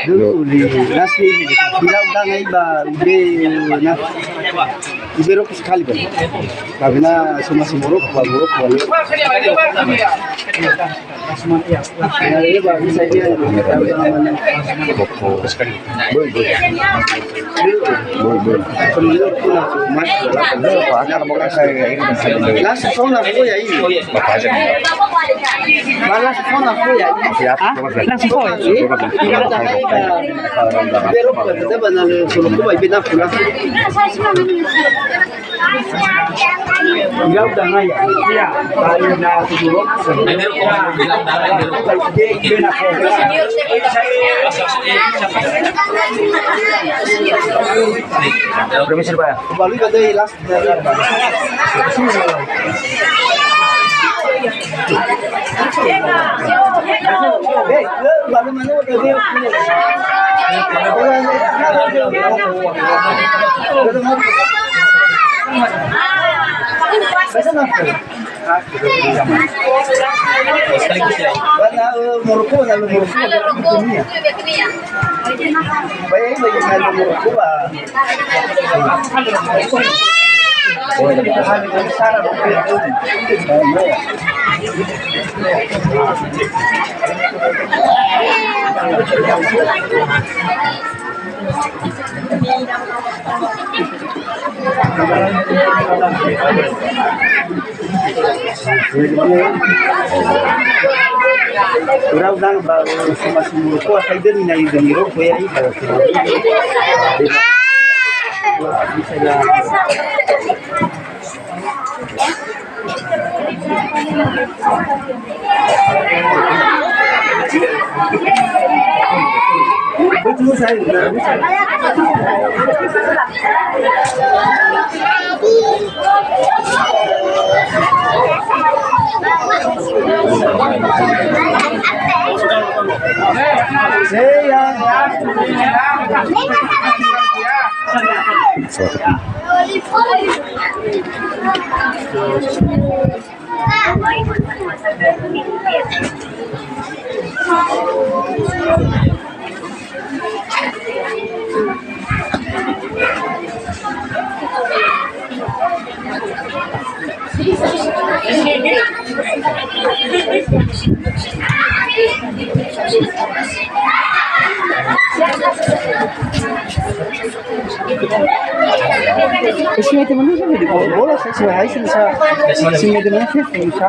Dulu di nasi bilang udah nggak iba na ibero sekali kan karena semua semuruk bagus bagus ini bagus saja langsung aku ya ini langsung aku ya langsung pero kita banal suluk ko ibig na pula Enggak udah ngaya. Iya, tayo na siguro. Permisi Pak. Kembali ke day last. Baru mana udah Udah baru sama semua kuah saya dari nai dari roh ya itu. Bisa ya. Betul saya. इसमें तो मनुष्य भी बोला सच है ऐसे सा इसमें तो मनुष्य है सा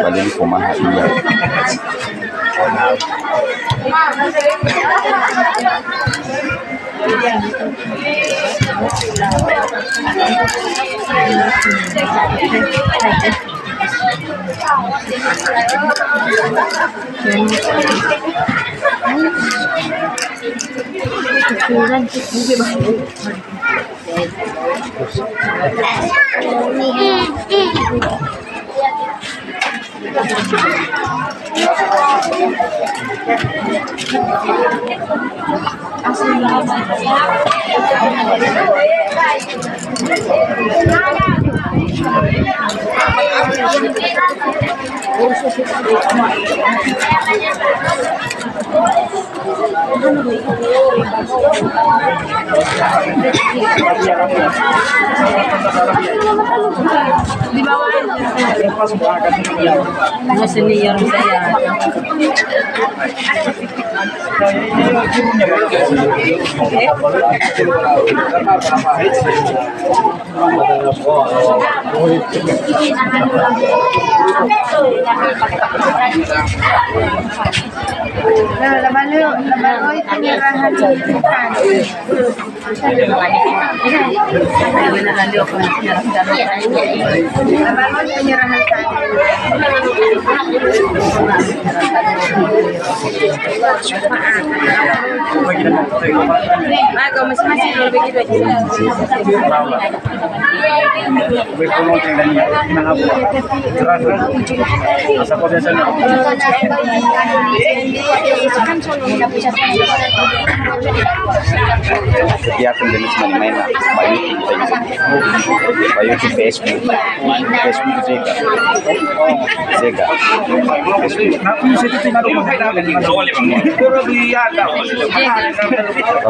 Balik pemanas dia. Di bawah senior saya. Laban oy penyerahan ikan. Laban oy penyerahan ikan. Kau masing-masing lebih gitu aja. Kegiatan jenis main-main lah, bayu kita gitu. Bayu di Facebook Zega.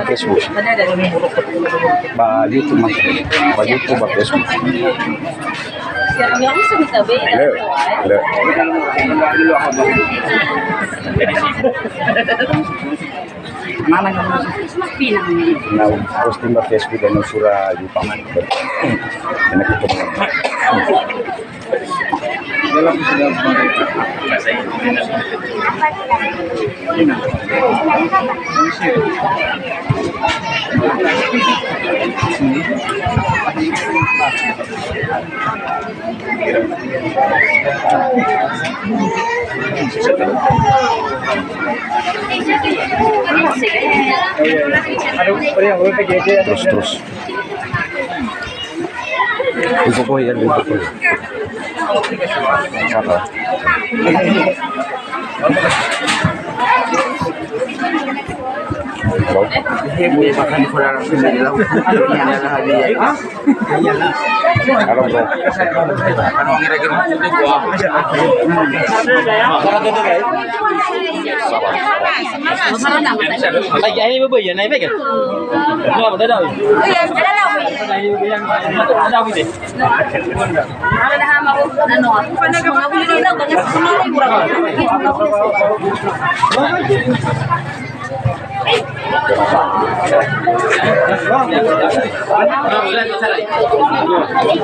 Facebook. Ba YouTube mah, ba YouTube ba Facebook. Le. Mana kamu pinang ni? Nah, posting ba Facebook dan surah di paman. Enak itu. Dalam sudah terus. Itu kok ya itu. Siapa? Kalau bro, Ini bubur ya, naik kan? Nggak ada dah. Ada apa ini? Ada dah mau anu. Pada kamu boleh bilang banyak sekali kurang.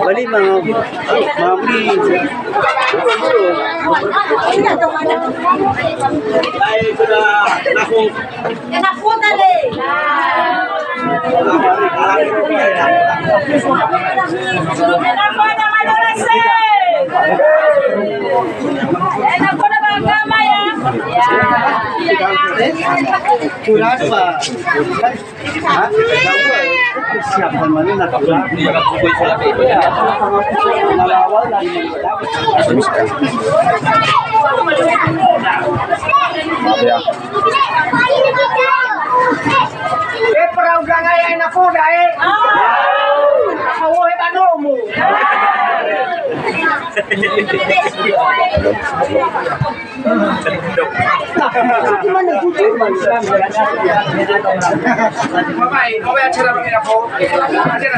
balik mabri. Kurang pak. Siapa mana nak kurang? Ya. Perahu gaya enak kuda Kau banomu. Gimana kucing? Bapak, kau acara mengira kau? Acara